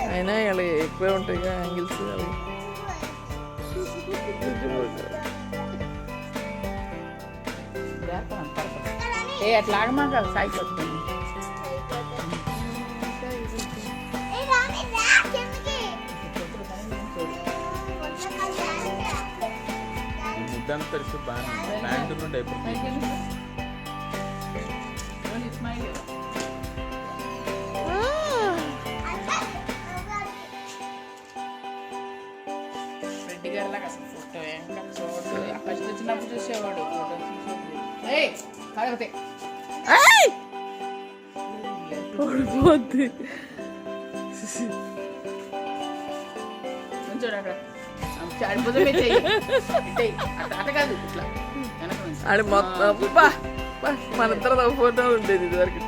అయినా ఇలా ఎక్కువే ఉంటాయి యాంగిల్స్ అవి. అట్లా ఆగమాక సాయి కొట్టుకుని తడిసి ప్యాంటు నుండి రెడ్డి గారిలాగా అసలు ఫోటో ఇంకా చూడు ఫస్ట్ వచ్చినప్పుడు చూసేవాడు ఫోటో కాకపోతే ఓడిపోద్ది చూడు అక్కడ ఆడ మొత్తం మన ఇద్దరు ఫోటో ఉండేది ఇది వరకు.